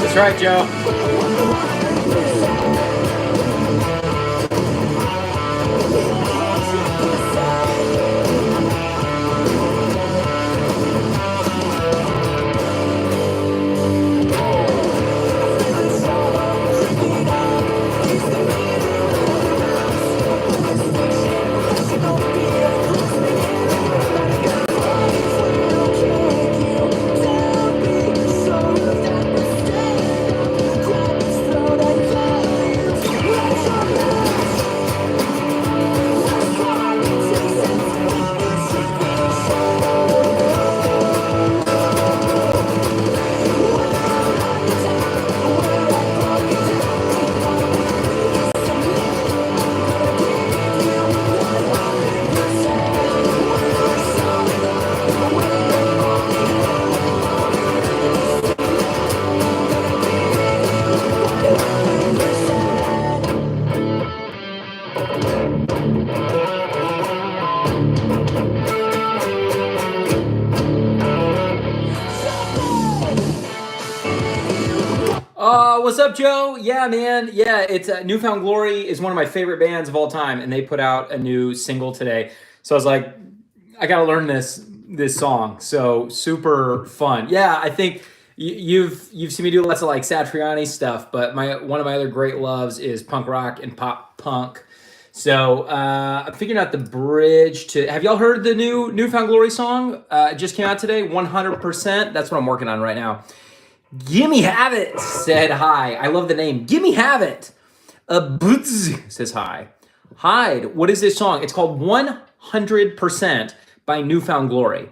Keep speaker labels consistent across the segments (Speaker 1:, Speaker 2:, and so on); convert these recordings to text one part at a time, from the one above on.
Speaker 1: That's right, Joe. What's up, Joe? Yeah, man. Yeah, it's Newfound Glory is one of my favorite bands of all time, and they put out a new single today. So I was like, I gotta learn this song. So super fun. Yeah, I think you've seen me do lots of like Satriani stuff, but one of my other great loves is punk rock and pop punk. So I'm figuring out the bridge to. Have y'all heard the new Newfound Glory song? It just came out today. 100%. That's what I'm working on right now. Gimme Have It said hi. I love the name. Gimme Have It. Boots says hi. Hyde, what is this song? It's called 100% by Newfound Glory.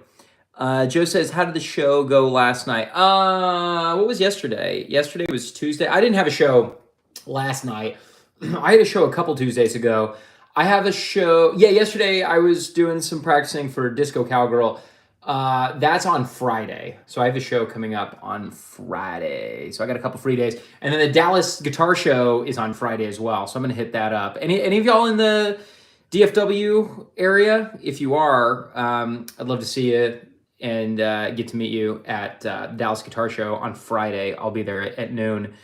Speaker 1: Joe says, how did the show go last night? What was yesterday? Yesterday was Tuesday. I didn't have a show last night. I had a show a couple Tuesdays ago. I have a show. Yeah, yesterday I was doing some practicing for Disco Cowgirl. That's on Friday. So I have a show coming up on Friday. So I got a couple free days. And then the Dallas Guitar Show is on Friday as well. So I'm going to hit that up. Any of y'all in the DFW area? If you are, I'd love to see you and get to meet you at Dallas Guitar Show on Friday. I'll be there at noon.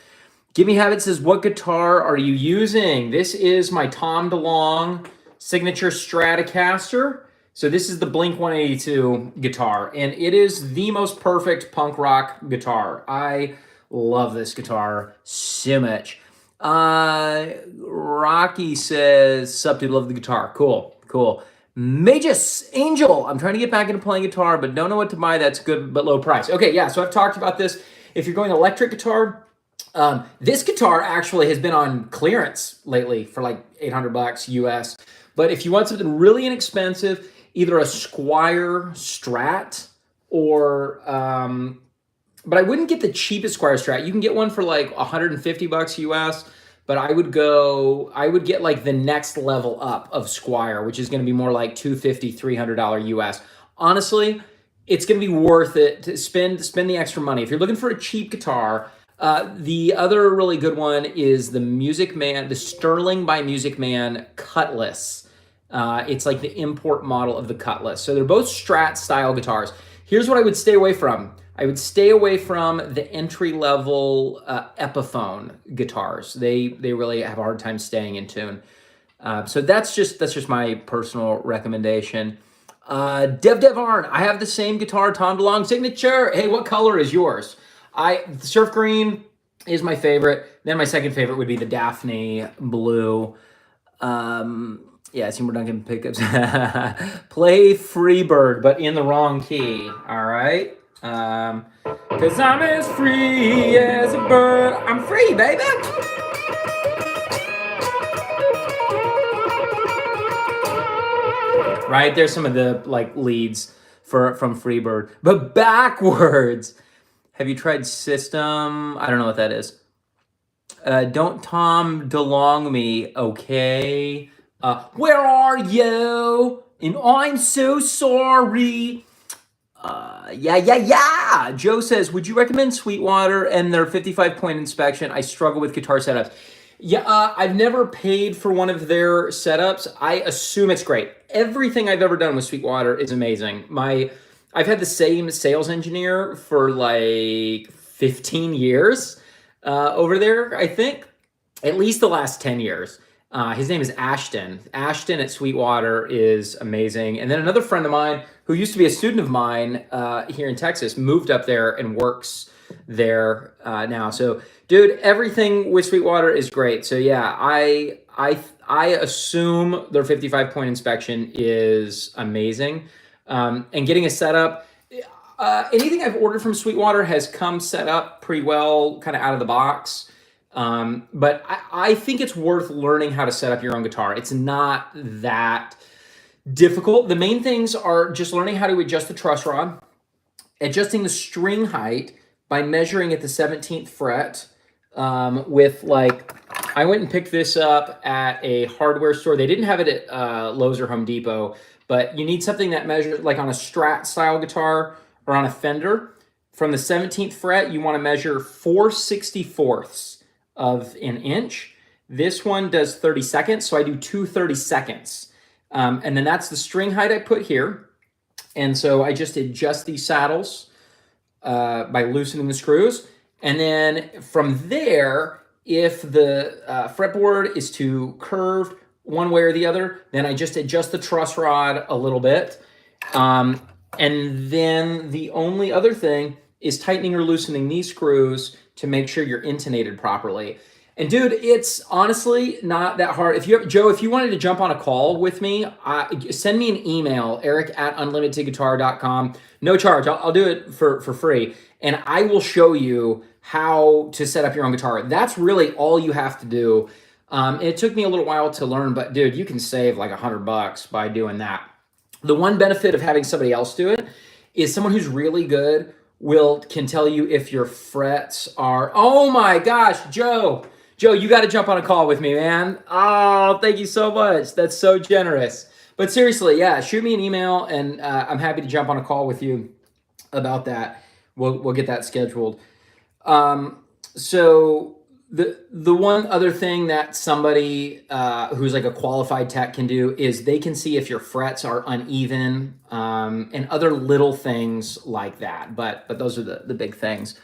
Speaker 1: Gimme Have It says, what guitar are you using? This is my Tom DeLonge signature Stratocaster. So this is the Blink 182 guitar, and it is the most perfect punk rock guitar. I love this guitar so much. Rocky says, sup dude, love the guitar. Cool, cool. Magus Angel, I'm trying to get back into playing guitar, but don't know what to buy that's good but low price. Okay, yeah, so I've talked about this. If you're going electric guitar, this guitar actually has been on clearance lately for like $800 US. But if you want something really inexpensive, either a Squier Strat or, but I wouldn't get the cheapest Squier Strat. You can get one for like $150 US, but I would get like the next level up of Squier, which is going to be more like $250, $300 US. Honestly, it's going to be worth it to spend the extra money. If you're looking for a cheap guitar, the other really good one is the Sterling by Music Man Cutlass. It's like the import model of the Cutlass. So they're both Strat style guitars. Here's what I would stay away from. I would stay away from the entry-level Epiphone guitars. They really have a hard time staying in tune. So that's just my personal recommendation. Dev Arn, I have the same guitar, Tom DeLonge signature. Hey, what color is yours? The Surf Green is my favorite. Then my second favorite would be the Daphne Blue. Yeah, Seymour Duncan pickups. Play Freebird, but in the wrong key. All right. Cause I'm as free as a bird. I'm free, baby. Right, there's some of the like leads from Freebird, but backwards. Have you tried System? I don't know what that is. Don't Tom DeLong me, okay? Where are you? And I'm so sorry. Yeah. Joe says, would you recommend Sweetwater and their 55-point inspection? I struggle with guitar setups. Yeah, I've never paid for one of their setups. I assume it's great. Everything I've ever done with Sweetwater is amazing. I've had the same sales engineer for like 15 years over there, I think. At least the last 10 years. His name is Ashton. Ashton at Sweetwater is amazing. And then another friend of mine who used to be a student of mine here in Texas moved up there and works there now. So, dude, everything with Sweetwater is great. So yeah, I assume their 55-point inspection is amazing. And getting a setup, anything I've ordered from Sweetwater has come set up pretty well, kind of out of the box. But I think it's worth learning how to set up your own guitar. It's not that difficult. The main things are just learning how to adjust the truss rod, adjusting the string height by measuring at the 17th fret, with like, I went and picked this up at a hardware store. They didn't have it at Lowe's or Home Depot, but you need something that measures, like on a Strat style guitar or on a Fender, from the 17th fret, you want to measure 4/64ths of an inch. This one does 30 seconds, so I do 2 30-seconds. And then that's the string height I put here. And so I just adjust these saddles by loosening the screws. And then from there, if the fretboard is too curved one way or the other, then I just adjust the truss rod a little bit. And then the only other thing is tightening or loosening these screws to make sure you're intonated properly. And dude, it's honestly not that hard. Joe, if you wanted to jump on a call with me, send me an email, eric@unlimitedguitar.com. No charge. I'll do it for free. And I will show you how to set up your own guitar. That's really all you have to do. It took me a little while to learn, but dude, you can save like $100 by doing that. The one benefit of having somebody else do it is someone who's really good can tell you if your frets are, oh my gosh, Joe, you got to jump on a call with me, man. Oh, thank you so much. That's so generous. But seriously, yeah, shoot me an email and I'm happy to jump on a call with you about that. We'll get that scheduled. So the one other thing that somebody who's like a qualified tech can do is they can see if your frets are uneven and other little things like that. But those are the big things.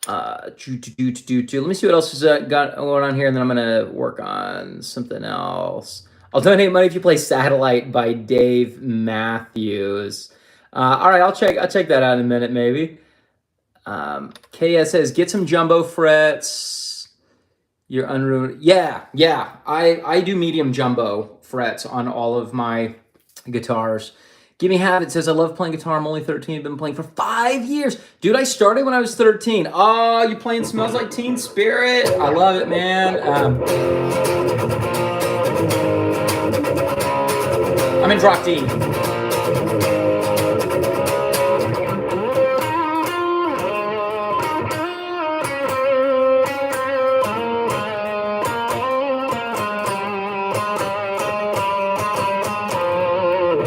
Speaker 1: Let me see what else is got going on here, and then I'm gonna work on something else. I'll donate money if you play Satellite by Dave Matthews. All right, I'll check that out in a minute, maybe. KS says, get some jumbo frets. You're unruined. Yeah. I do medium jumbo frets on all of my guitars. Gimme Habit says, I love playing guitar. I'm only 13. I've been playing for 5 years. Dude, I started when I was 13. Oh, you playing Smells Like Teen Spirit? I love it, man. I'm in drop D.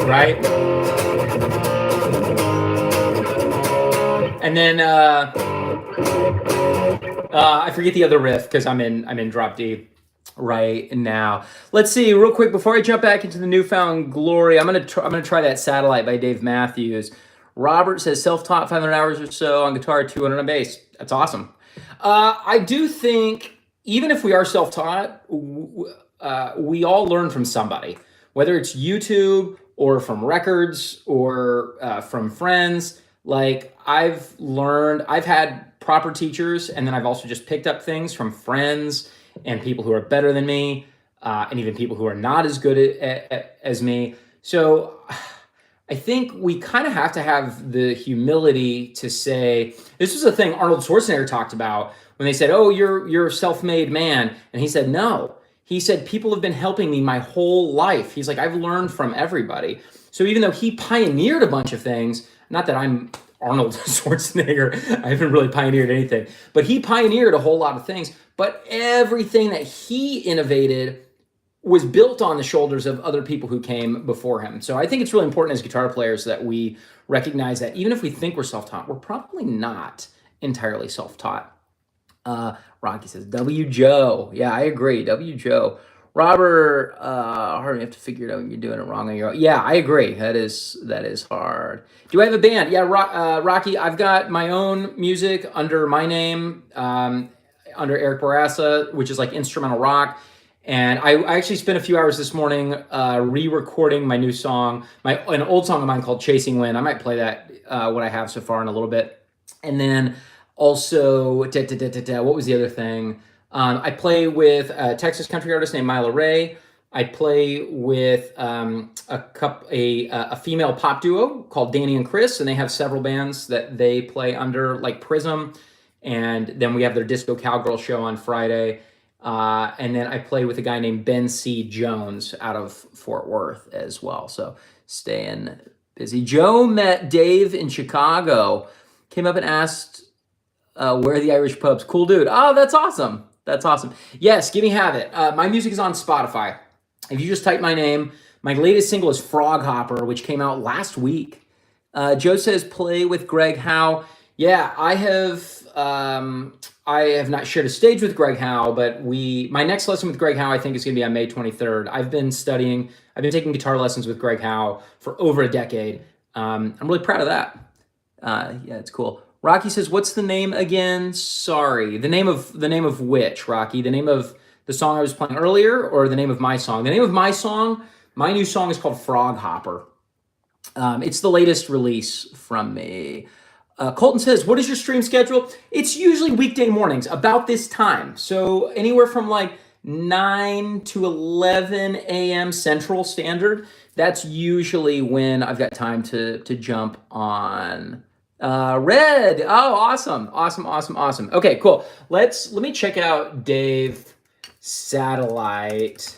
Speaker 1: Right? And then I forget the other riff because I'm in drop D right now. Let's see real quick before I jump back into the Newfound Glory. I'm gonna try that Satellite by Dave Matthews. Robert says self-taught 500 hours or so on guitar, 200 on bass. That's awesome. I do think even if we are self-taught, we all learn from somebody, whether it's YouTube or from records or from friends. Like I've had proper teachers, and then I've also just picked up things from friends and people who are better than me, and even people who are not as good as me. So I think we kind of have to have the humility to say, this was a thing Arnold Schwarzenegger talked about when they said, oh, you're a self-made man. And he said, no. He said, people have been helping me my whole life. He's like, I've learned from everybody. So even though he pioneered a bunch of things, not that I'm Arnold Schwarzenegger, I haven't really pioneered anything, but he pioneered a whole lot of things. But everything that he innovated was built on the shoulders of other people who came before him. So I think it's really important as guitar players that we recognize that even if we think we're self-taught, we're probably not entirely self-taught. Rocky says, W. Joe. Yeah, I agree. W. Joe. Robert, hard, you have to figure it out when you're doing it wrong on your own. Yeah, I agree. That is hard. Do I have a band? Yeah, Rocky, I've got my own music under my name, under Eric Bourassa, which is like instrumental rock. And I actually spent a few hours this morning re-recording my new song, an old song of mine called Chasing Wind. I might play that, what I have so far in a little bit. And then also, what was the other thing? I play with a Texas country artist named Myla Ray. I play with a female pop duo called Danny and Chris, and they have several bands that they play under, like Prism. And then we have their Disco Cowgirl show on Friday. And then I play with a guy named Ben C. Jones out of Fort Worth as well. So staying busy. Joe met Dave in Chicago, came up and asked where are the Irish pubs. Cool dude. Oh, that's awesome. That's awesome. Yes, Gimme Have It. My music is on Spotify. If you just type my name, my latest single is Frog Hopper, which came out last week. Joe says play with Greg Howe. Yeah, I have not shared a stage with Greg Howe, but my next lesson with Greg Howe, I think, is going to be on May 23rd. I've been taking guitar lessons with Greg Howe for over a decade. I'm really proud of that. Yeah, it's cool. Rocky says, what's the name again? Sorry. The name of which, Rocky? The name of the song I was playing earlier, or the name of my song? The name of my song, my new song is called Frog Hopper. It's the latest release from me. Colton says, what is your stream schedule? It's usually weekday mornings, about this time. So anywhere from like 9 to 11 a.m. Central Standard. That's usually when I've got time to jump on. Red. Oh, awesome. Awesome. Okay, cool. Let me check out Dave Satellite.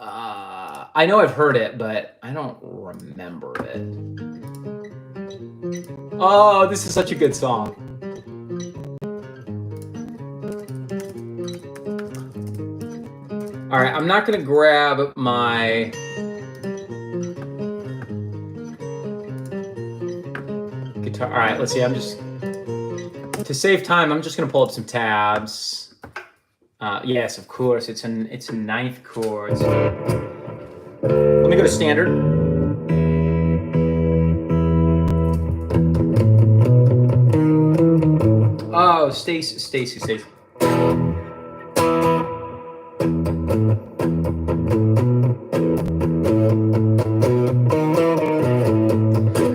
Speaker 1: I know I've heard it, but I don't remember it. Oh, this is such a good song. All right, I'm not going to grab my guitar. All right, let's see. To save time, I'm just going to pull up some tabs. Yes, of course. It's a ninth chord. Let me go to standard. Oh, Stacy.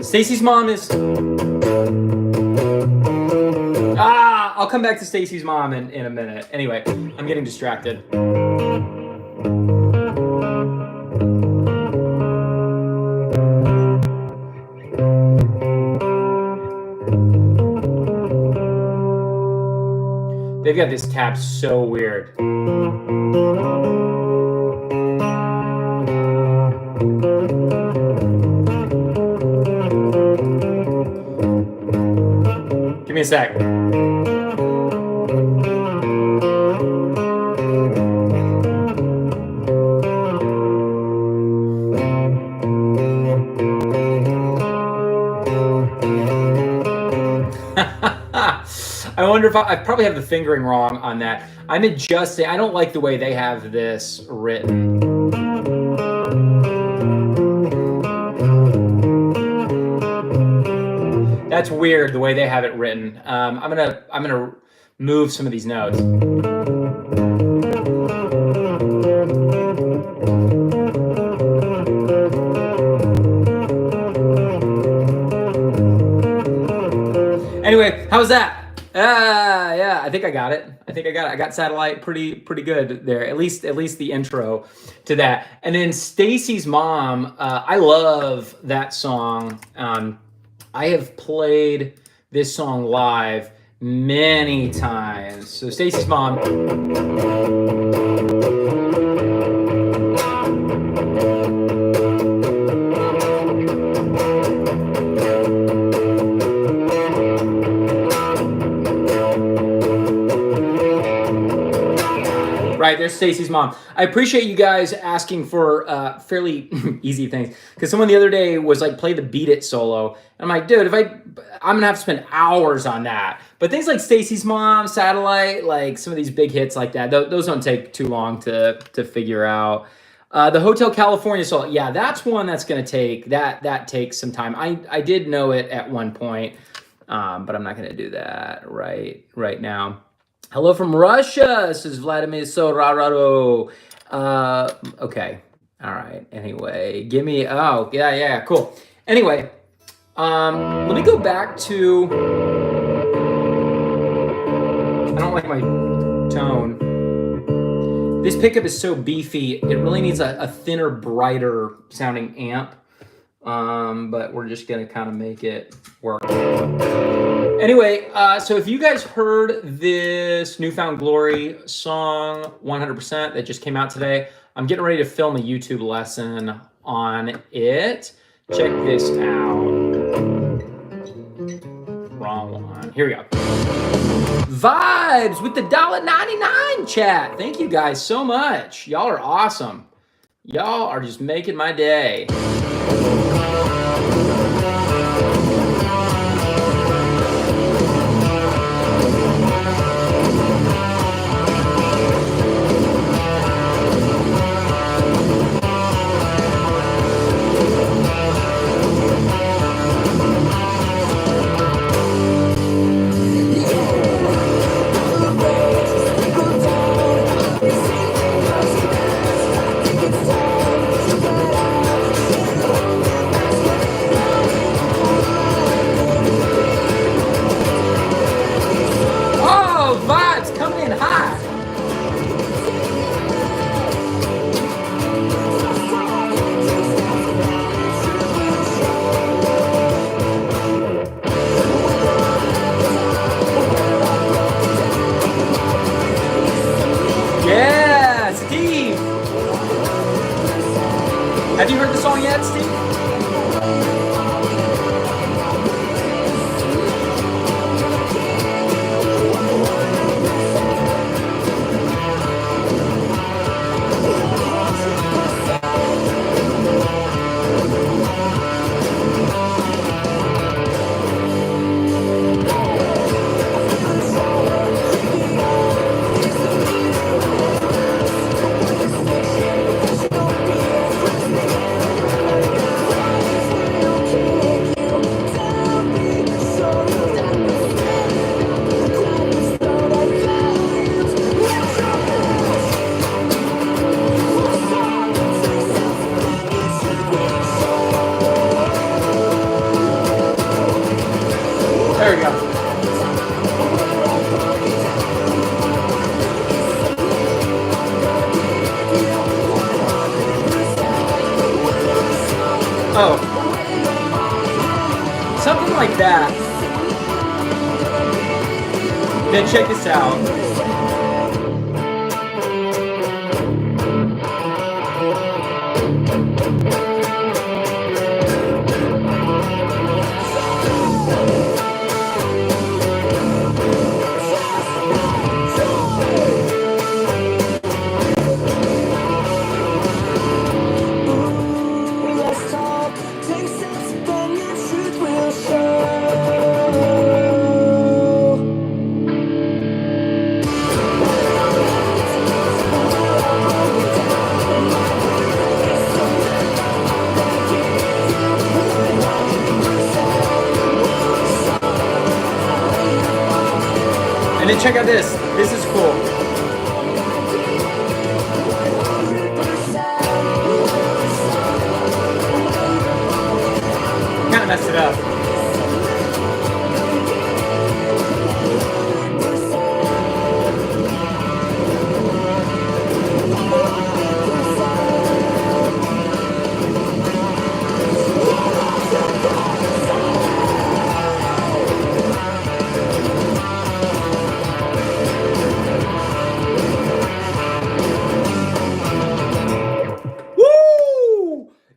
Speaker 1: Stacy's mom is... I'll come back to Stacy's mom in a minute. Anyway, I'm getting distracted. They've got this tab so weird. Give me a sec. I wonder if I probably have the fingering wrong on that. I'm adjusting. I don't like the way they have this written. That's weird the way they have it written. I'm gonna move some of these notes. Anyway, how's that? Yeah, I think I got it. I got Satellite pretty good there. At least the intro to that. And then Stacy's Mom, I love that song. I have played this song live many times. So Stacy's Mom. Right, there's Stacy's Mom. I appreciate you guys asking for fairly easy things, because someone the other day was like, play the Beat It solo. And I'm like, dude, I'm gonna have to spend hours on that. But things like Stacy's Mom, Satellite, like some of these big hits like that, those don't take too long to figure out. The Hotel California solo, yeah, that's one that's gonna take, that takes some time. I did know it at one point, but I'm not gonna do that right now. Hello from Russia. This is Vladimir Sorararo. Okay. All right. Anyway, give me... Oh, yeah, cool. Anyway, let me go back to... I don't like my tone. This pickup is so beefy. It really needs a thinner, brighter sounding amp. But we're just going to kind of make it work. Anyway, so if you guys heard this Newfound Glory song 100% that just came out today, I'm getting ready to film a YouTube lesson on it. Check this out. Wrong one. Here we go. Vibes with the $1.99 chat. Thank you guys so much. Y'all are awesome. Y'all are just making my day. Have you heard the song yet, Steve? Oh, something like that. Then check this out. And then check out this. This is cool. Kind of messed it up.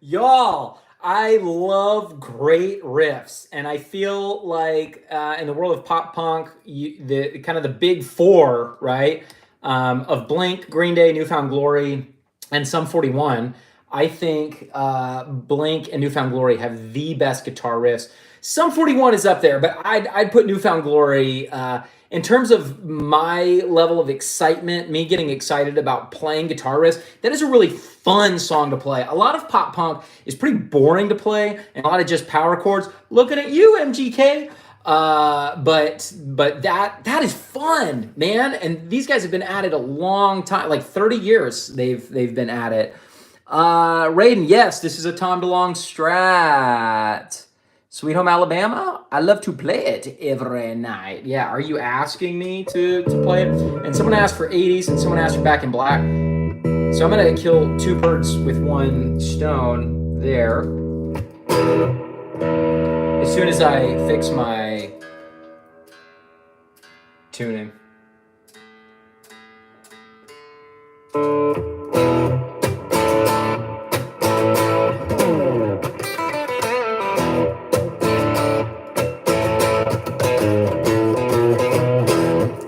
Speaker 1: Y'all, I love great riffs, and I feel like in the world of pop punk, the kind of the big four, right, of Blink, Green Day, New Found Glory, and Sum 41. I think Blink and New Found Glory have the best guitar riffs. Sum 41 is up there, but I'd put New Found Glory in terms of my level of excitement, me getting excited about playing guitar riffs. That is a really fun song to play. A lot of pop punk is pretty boring to play, and a lot of just power chords. Looking at you, MGK. But that is fun, man. And these guys have been at it a long time, like 30 years. They've been at it. Raiden, yes, this is a Tom DeLonge Strat. Sweet Home Alabama, I love to play it every night. Yeah, are you asking me to play it? And someone asked for 80s and someone asked for Back in Black. So I'm gonna kill two birds with one stone there. As soon as I fix my tuning.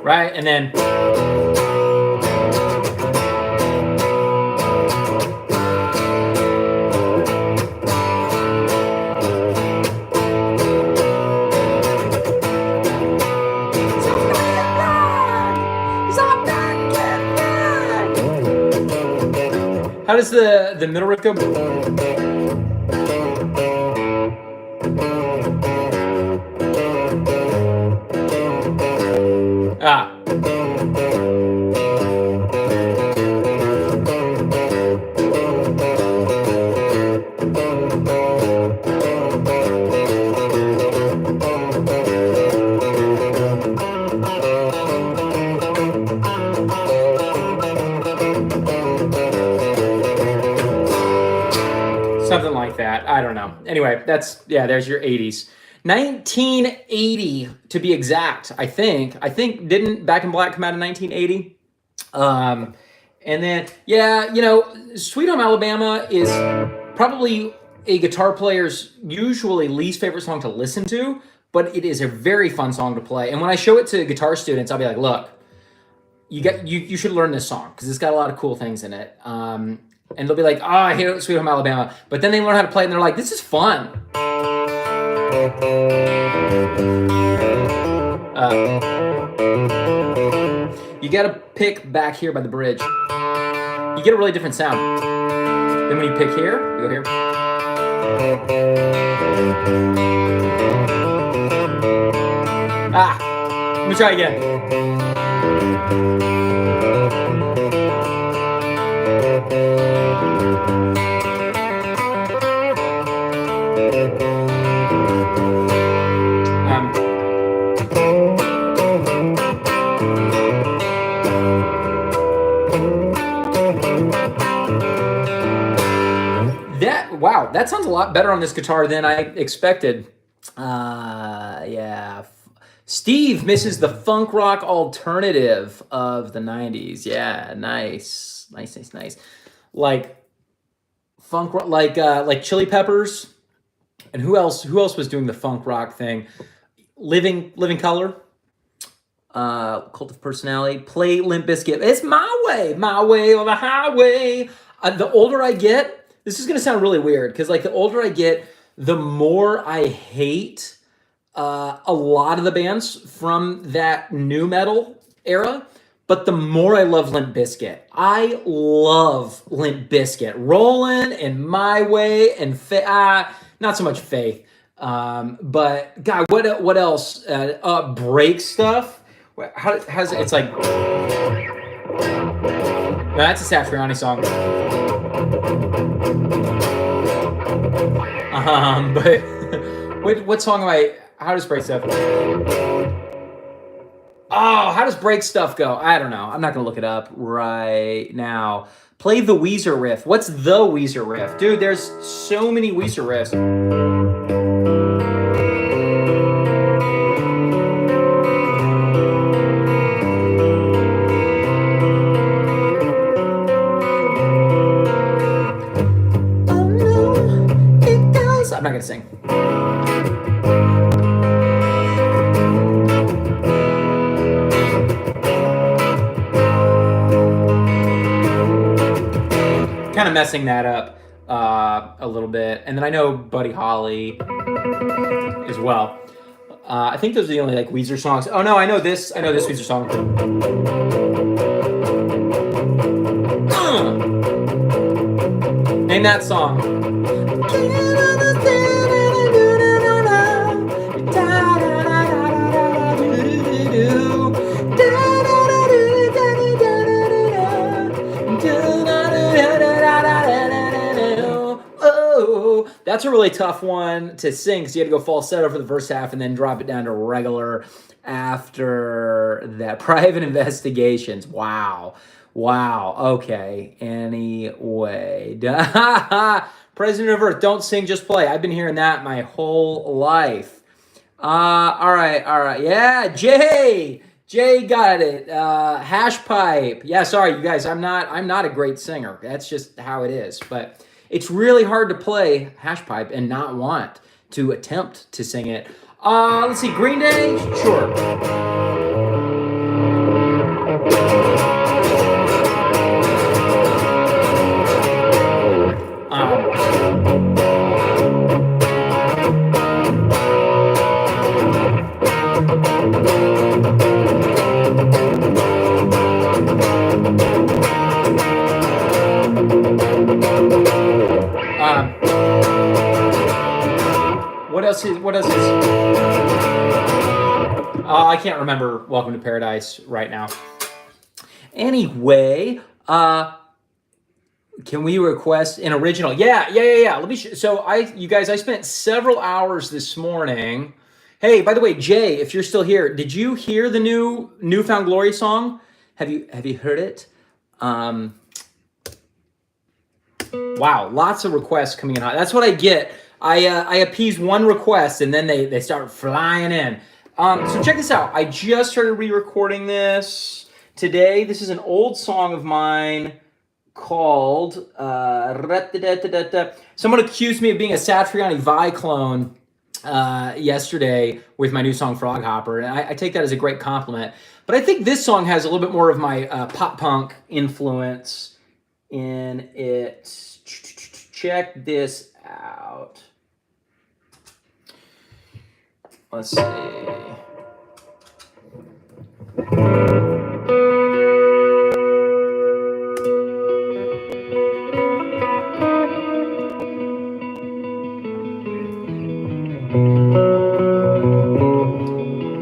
Speaker 1: Right, and then how does the middle riff go? Ah. Something like that. I don't know. Anyway, there's your 80s. 1980 to be exact, I think. Didn't Back in Black come out in 1980? And then, Sweet Home Alabama is probably a guitar player's usually least favorite song to listen to, but it is a very fun song to play. And when I show it to guitar students, I'll be like, look, you should learn this song because it's got a lot of cool things in it. And they'll be like, oh, I hate Sweet Home Alabama. But then they learn how to play it and they're like, this is fun. You gotta pick back here by the bridge. You get a really different sound. Then when you pick here, you go here. Let me try again. wow, that sounds a lot better on this guitar than I expected. Yeah. Steve misses the funk rock alternative of the 90s. Yeah, nice. Nice. Like funk rock, like Chili Peppers. And who else was doing the funk rock thing? Living Color. Cult of Personality. Play Limp Bizkit. It's my way or the highway. The older I get, this is gonna sound really weird because like the older I get, the more I hate a lot of the bands from that new metal era, but the more I love Limp Bizkit. I love Limp Bizkit. Rollin' and My Way and not so much Faith. But God, what else? Break Stuff. How's it? It's like no, that's a Satriani song. But what song am I? How does Break Stuff? Oh, how does Break Stuff go? I don't know. I'm not gonna look it up right now. Play the Weezer riff. What's the Weezer riff, dude? There's so many Weezer riffs. I'm not gonna sing. Kind of messing that up a little bit, and then I know Buddy Holly as well. I think those are the only like Weezer songs. Oh no, I know this Weezer song. Name that song. That's a really tough one to sing because you had to go falsetto for the first half and then drop it down to regular after that. Private Investigations. Wow. Okay. Anyway. President of Earth, don't sing, just play. I've been hearing that my whole life. All right. Yeah, Jay got it. Hash pipe. Yeah, sorry, you guys. I'm not a great singer. That's just how it is. But it's really hard to play hash pipe and not want to attempt to sing it. Let's see. Green Day. Sure. What else is? I can't remember Welcome to Paradise right now. Anyway, can we request an original? Yeah. Let me. You guys, I spent several hours this morning. Hey, by the way, Jay, if you're still here, did you hear the new Newfound Glory song? Have you heard it? Wow, lots of requests coming in. That's what I get. I appease one request and then they start flying in. So check this out. I just started re-recording this today. This is an old song of mine called someone accused me of being a Satriani Vi clone yesterday with my new song Frog Hopper, and I take that as a great compliment. But I think this song has a little bit more of my pop punk influence in it. Check this out. Let's see.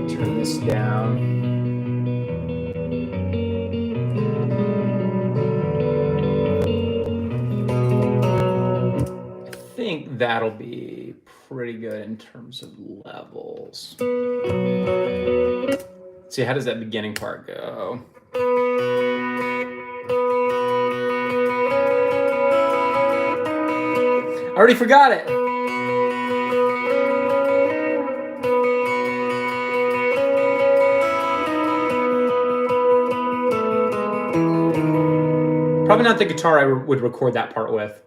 Speaker 1: Turn this down. I think that'll be pretty good in terms of levels. Let's see, how does that beginning part go? already forgot it. Probably not the guitar I would record that part with.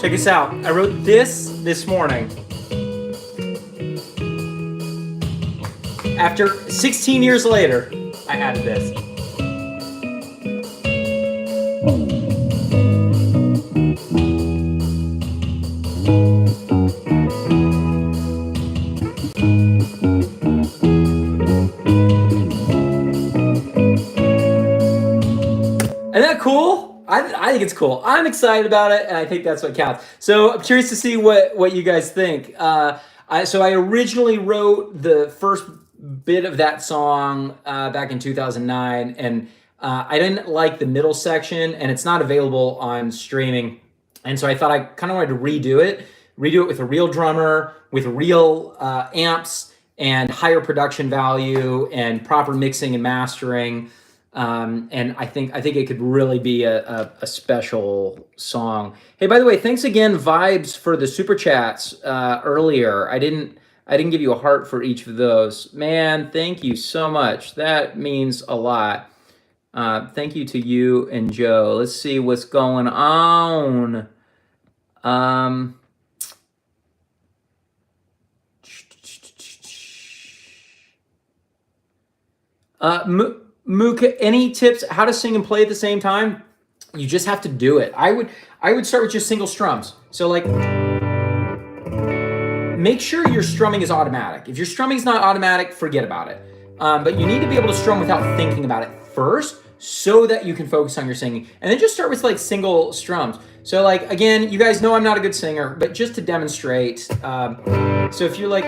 Speaker 1: Check this out. I wrote this morning. After 16 years later, I added this. Isn't that cool? I think it's cool. I'm excited about it, and I think that's what counts. So I'm curious to see what you guys think. So I originally wrote the first bit of that song back in 2009, and I didn't like the middle section, and it's not available on streaming. And so I thought I kind of wanted to redo it with a real drummer, with real amps, and higher production value, and proper mixing and mastering. And I think it could really be a special song. Hey, by the way, thanks again, Vibes, for the super chats earlier. I didn't give you a heart for each of those. Man, thank you so much. That means a lot. Thank you to you and Joe. Let's see what's going on. Mooka, any tips how to sing and play at the same time? You just have to do it. I would start with just single strums. So like, make sure your strumming is automatic. If your strumming is not automatic, forget about it. But you need to be able to strum without thinking about it first, so that you can focus on your singing. And then just start with like single strums. So like, again, you guys know I'm not a good singer, but just to demonstrate. So if you're like,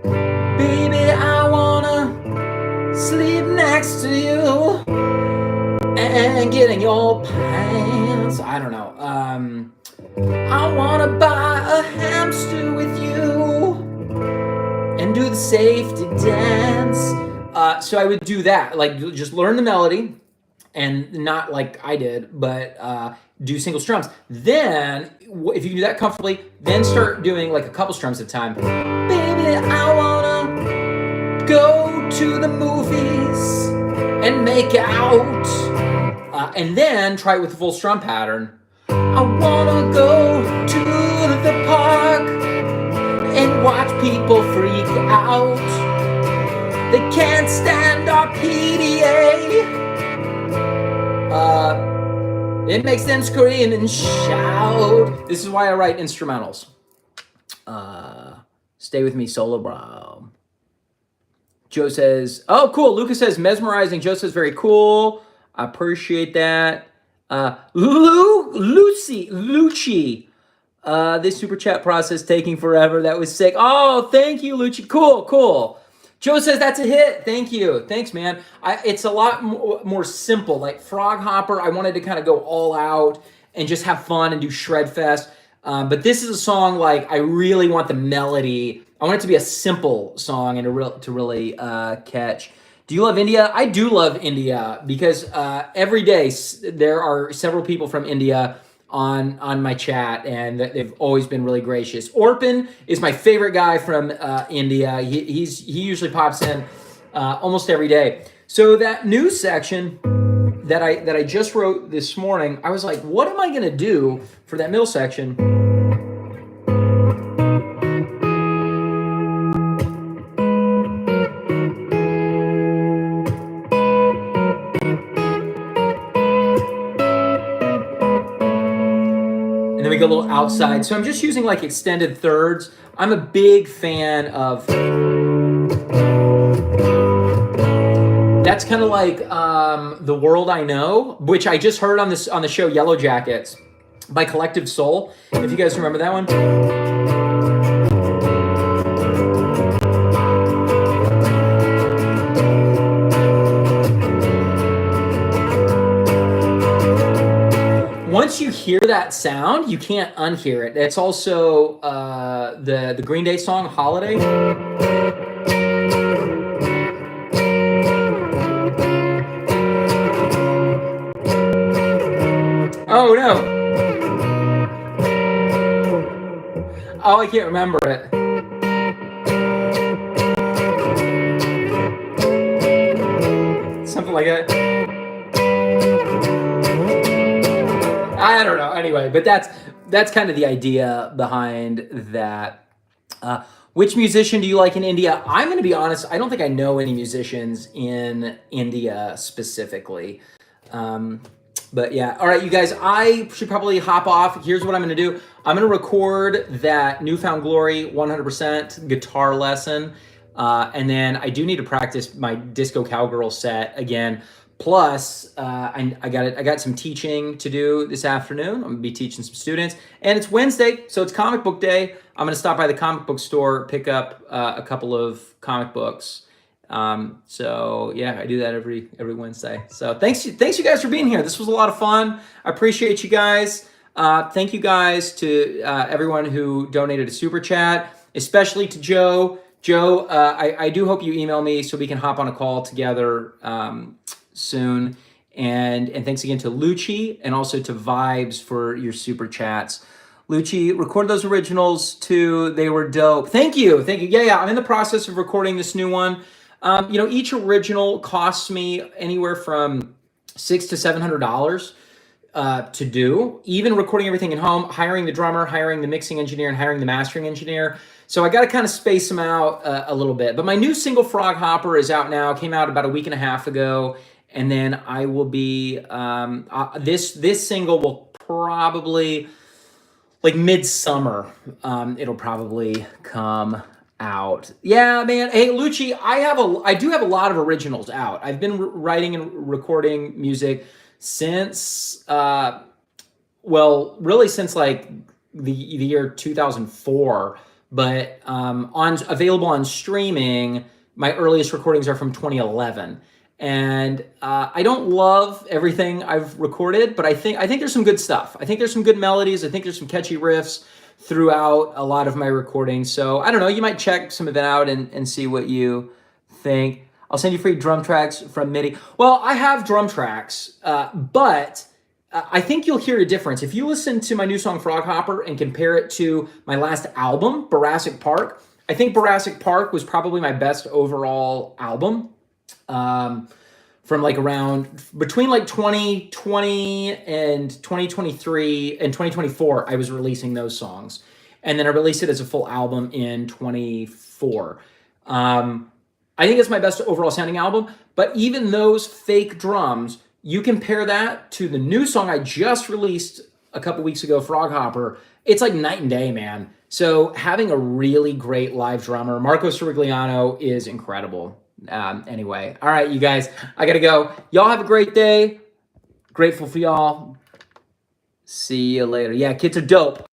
Speaker 1: baby, I wanna sleep next to you and get in your pants. I don't know. I wanna buy a hamster with you and do the safety dance. So I would do that. Like, just learn the melody, and not like I did, but do single strums. Then, if you do that comfortably, then start doing like a couple strums at a time. Baby, I wanna go to the movies and make out. And then try it with the full strum pattern. I wanna go to the park and watch people freak out. They can't stand our PDA. It makes them scream and shout. This is why I write instrumentals. Stay with me, solo bro. Joe says, oh, cool. Lucas says, mesmerizing. Joe says, very cool. I appreciate that. Lucci. This super chat process taking forever. That was sick. Oh, thank you, Lucci. Cool. Joe says that's a hit. Thank you. Thanks, man. It's a lot more simple. Like Frog Hopper, I wanted to kind of go all out and just have fun and do Shred Fest. But this is a song like I really want the melody. I want it to be a simple song and to really catch. Do you love India? I do love India because every day there are several people from India on my chat, and they've always been really gracious. Orpin is my favorite guy from India. He usually pops in almost every day. So that news section that I just wrote this morning, I was like, what am I gonna do for that middle section? A little outside. So I'm just using like extended thirds. I'm a big fan of, that's kind of like The World I Know, which I just heard on the show Yellow Jackets by Collective Soul. If you guys remember that one. Once you hear that sound, you can't unhear it. It's also the Green Day song Holiday. Oh no. Oh, I can't remember it. Something like that. I don't know. Anyway, but that's kind of the idea behind that. Which musician do you like in India? I'm going to be honest. I don't think I know any musicians in India specifically. But yeah. All right, you guys, I should probably hop off. Here's what I'm going to do. I'm going to record that Newfound Glory 100% guitar lesson. And then I do need to practice my Disco Cowgirl set again. Plus, I got some teaching to do this afternoon. I'm gonna be teaching some students, and it's Wednesday, so it's comic book day. I'm gonna stop by the comic book store, pick up a couple of comic books. So yeah, I do that every Wednesday. So thanks you guys for being here. This was a lot of fun. I appreciate you guys. Thank you guys to everyone who donated a super chat, especially to Joe. Joe, I do hope you email me so we can hop on a call together soon. And thanks again to Lucci and also to Vibes for your super chats. Lucci, record those originals too. They were dope. Thank you. Yeah. I'm in the process of recording this new one. Each original costs me anywhere from $600 to $700 to do. Even recording everything at home, hiring the drummer, hiring the mixing engineer, and hiring the mastering engineer. So I got to kind of space them out a little bit. But my new single Frog Hopper is out now. Came out about a week and a half ago. And then I will be, this single will probably, like midsummer, it'll probably come out. Yeah, man. Hey, Lucci, I do have a lot of originals out. I've been writing and recording music since, really since like the year 2004. But available on streaming, my earliest recordings are from 2011. And I don't love everything I've recorded, but I think there's some good stuff. I think there's some good melodies. I think there's some catchy riffs throughout a lot of my recordings. So I don't know, you might check some of it out and see what you think. I'll send you free drum tracks from MIDI. Well, I have drum tracks, but I think you'll hear a difference. If you listen to my new song Frog Hopper and compare it to my last album, Bourassa Park, I think Bourassa Park was probably my best overall album. From like around between like 2020 and 2023 and 2024, I was releasing those songs. And then I released it as a full album in 24. I think it's my best overall sounding album. But even those fake drums, you compare that to the new song I just released a couple weeks ago, Frog Hopper. It's like night and day, man. So having a really great live drummer, Marco Sirigliano, is incredible. Anyway, all right, you guys, I gotta go. Y'all have a great day. Grateful for y'all. See you later. Yeah, kids are dope.